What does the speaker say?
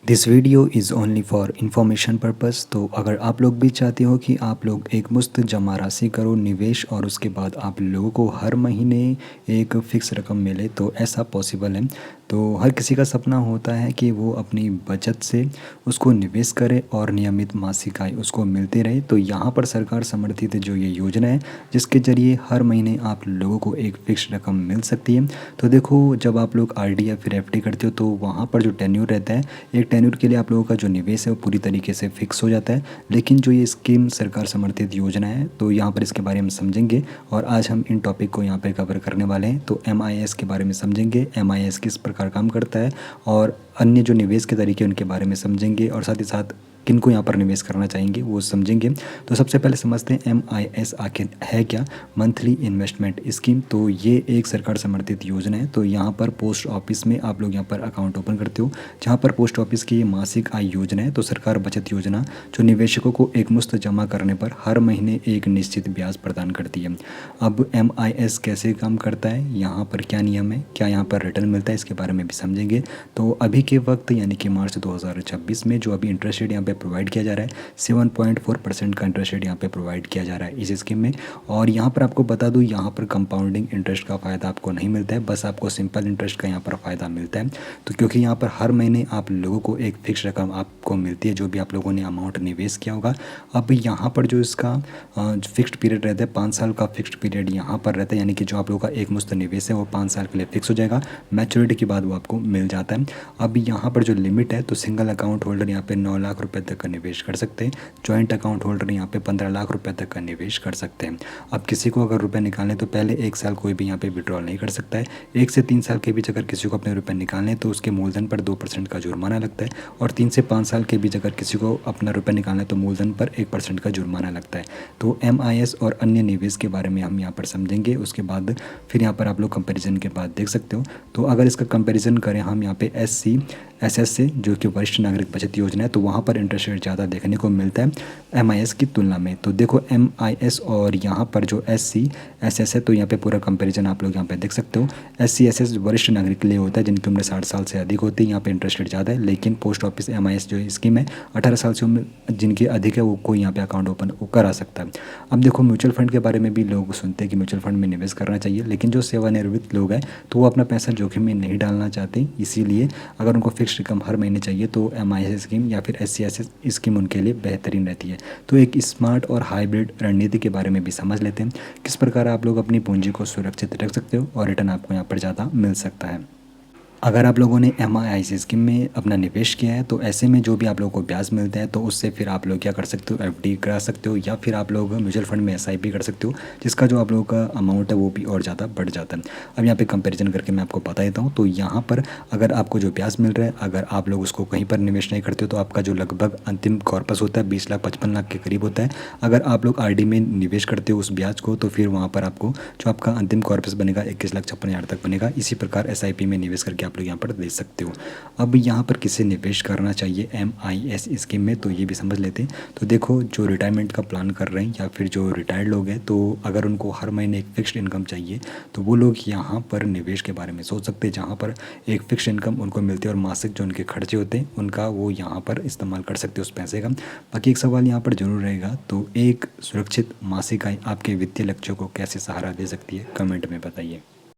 This video is only for information purpose. तो अगर आप लोग भी चाहते हो कि आप लोग एक मुश्त जमा राशि करो निवेश और उसके बाद आप लोगों को हर महीने एक फ़िक्स रकम मिले, तो ऐसा पॉसिबल है। तो हर किसी का सपना होता है कि वो अपनी बचत से उसको निवेश करे और नियमित मासिक आय उसको मिलती रहे। तो यहाँ पर सरकार समर्थित जो ये योजना है, जिसके ज़रिए हर महीने आप लोगों को एक फ़िक्स रकम मिल सकती है। तो देखो, जब आप लोग आरडी या फिर एफडी करते हो तो वहाँ पर जो टेन्योर रहता है, एक टेन्योर के लिए आप लोगों का जो निवेश है वो पूरी तरीके से फिक्स हो जाता है। लेकिन जो ये स्कीम सरकार समर्थित योजना है, तो यहाँ पर इसके बारे में समझेंगे और आज हम इन टॉपिक को यहाँ पे कवर करने वाले हैं। तो MIS के बारे में समझेंगे, MIS किस प्रकार काम करता है और अन्य जो निवेश के तरीके उनके बारे में समझेंगे और साथ ही साथ किनको यहाँ पर निवेश करना चाहेंगे वो समझेंगे। तो सबसे पहले समझते हैं MIS आखिर है क्या। मंथली इन्वेस्टमेंट स्कीम, तो ये एक सरकार समर्थित योजना है। तो यहाँ पर पोस्ट ऑफिस में आप लोग यहाँ पर अकाउंट ओपन करते हो, जहाँ पर पोस्ट ऑफिस की ये मासिक आय योजना है। तो सरकार बचत योजना जो निवेशकों को एक मुश्त जमा करने पर हर महीने एक निश्चित ब्याज प्रदान करती है। अब MIS कैसे काम करता है, यहाँ पर क्या नियम है, क्या यहाँ पर रिटर्न मिलता है, इसके बारे में भी समझेंगे। तो अभी के वक्त यानी कि मार्च 2026 में जो अभी इंटरेस्ट रेट यहाँ पे प्रोवाइड किया जा रहा है, 7.4% का इंटरेस्ट रेट यहाँ पे प्रोवाइड किया जा रहा है इस स्कीम में। और यहाँ पर आपको बता दूँ, यहाँ पर कंपाउंडिंग इंटरेस्ट का फ़ायदा आपको नहीं मिलता है, बस आपको सिंपल इंटरेस्ट का यहाँ पर फ़ायदा मिलता है। तो क्योंकि यहाँ पर हर महीने आप लोगों को एक फिक्स रकम आपको मिलती है, जो भी आप लोगों ने अमाउंट निवेश किया होगा। अब यहाँ पर जो इसका फिक्स्ड पीरियड रहता है, 5 साल का फिक्स्ड पीरियड यहाँ पर रहता है, यानी कि जो आप लोगों का एक मुश्त निवेश है वो 5 साल के लिए फिक्स हो जाएगा। मैच्योरिटी के बाद वो आपको मिल जाता है। अब यहाँ पर जो लिमिट है, तो सिंगल अकाउंट होल्डर यहाँ पे 9 लाख रुपए तक का निवेश कर सकते हैं। जॉइंट अकाउंट होल्डर यहाँ पे 15 लाख रुपए तक का निवेश कर सकते हैं। अब किसी को अगर रुपए निकालने, तो पहले 1 साल कोई भी यहाँ पे विड्रॉल नहीं कर सकता है। 1 से 3 साल के बीच अगर किसी को अपने रुपए निकालने, तो उसके मूलधन पर 2% का जुर्माना लगता है। और 3 से 5 साल के बीच अगर किसी को अपना रुपए निकालना है, तो मूलधन पर 1% का जुर्माना लगता है। तो MIS और अन्य निवेश के बारे में हम यहाँ पर समझेंगे। उसके बाद फिर यहाँ पर आप लोग कंपैरिजन के बाद देख सकते हो। तो अगर इसका कंपैरिजन करें हम यहाँ पे SC SS से, जो कि वरिष्ठ नागरिक बचत योजना है, तो वहाँ पर इंटरेस्ट रेट ज़्यादा देखने को मिलता है MIS की तुलना में। तो देखो, MIS और यहाँ पर जो SC SS है, तो यहाँ पे पूरा कंपैरिजन आप लोग यहाँ पे देख सकते हो। SC SS वरिष्ठ नागरिक के लिए होता है, जिनकी उम्र 60 साल से अधिक होती है, यहाँ पे इंटरेस्ट रेट ज़्यादा है। लेकिन पोस्ट ऑफिस MIS जो स्कीम है, 18 साल से उम्र जिनकी अधिक है वो कोई यहाँ पे अकाउंट ओपन करा सकता है। अब देखो, म्यूचुअल फंड के बारे में भी लोग सुनते हैं कि म्यूचुअल फंड में निवेश करना चाहिए, लेकिन जो सेवानिवृत्त लोग हैं तो वो अपना पैसा जोखिम में नहीं डालना चाहते। इसीलिए अगर उनको फिक्स रकम हर महीने चाहिए, तो MIS स्कीम या फिर SC SS स्कीम उनके लिए बेहतरीन रहती है। तो एक स्मार्ट और हाइब्रिड रणनीति के बारे में भी समझ लेते हैं, किस प्रकार आप लोग अपनी पूंजी को सुरक्षित रख सकते हो और रिटर्न आपको यहाँ पर ज़्यादा मिल सकता है। अगर आप लोगों ने MIS स्कीम में अपना निवेश किया है, तो ऐसे में जो भी आप लोगों को ब्याज मिलता है, तो उससे फिर आप लोग क्या कर सकते हो, FD करा सकते हो, या फिर आप लोग म्यूचुअल फंड में SIP कर सकते हो, जिसका जो आप लोगों का अमाउंट है वो भी और ज़्यादा बढ़ जाता है। अब यहाँ पे कंपैरिजन करके मैं आपको बता देता हूँ। तो यहाँ पर अगर आपको जो ब्याज मिल रहा है, अगर आप लोग उसको कहीं पर निवेश नहीं करते हो, तो आपका जो लगभग अंतिम कॉर्पस होता है 20 लाख 55 लाख के करीब होता है। अगर आप लोग RD में निवेश करते हो उस ब्याज को, तो फिर वहाँ पर आपको जो आपका अंतिम कॉर्पस बनेगा 21,56,000 तक बनेगा। इसी प्रकार SIP में निवेश करके आप लोग यहाँ पर दे सकते हो। अब यहाँ पर किसे निवेश करना चाहिए MIS स्कीम में, तो ये भी समझ लेते हैं। तो देखो, जो रिटायरमेंट का प्लान कर रहे हैं या फिर जो रिटायर्ड लोग हैं, तो अगर उनको हर महीने एक फिक्स्ड इनकम चाहिए, तो वो लोग यहाँ पर निवेश के बारे में सोच सकते हैं, जहाँ पर एक फिक्स्ड इनकम उनको मिलती है और मासिक जो उनके खर्चे होते हैं उनका वो यहाँ पर इस्तेमाल कर सकते हैं उस पैसे का। बाकी एक सवाल यहाँ पर जरूर रहेगा, तो एक सुरक्षित मासिक आय आपके वित्तीय लक्ष्यों को कैसे सहारा दे सकती है, कमेंट में बताइए।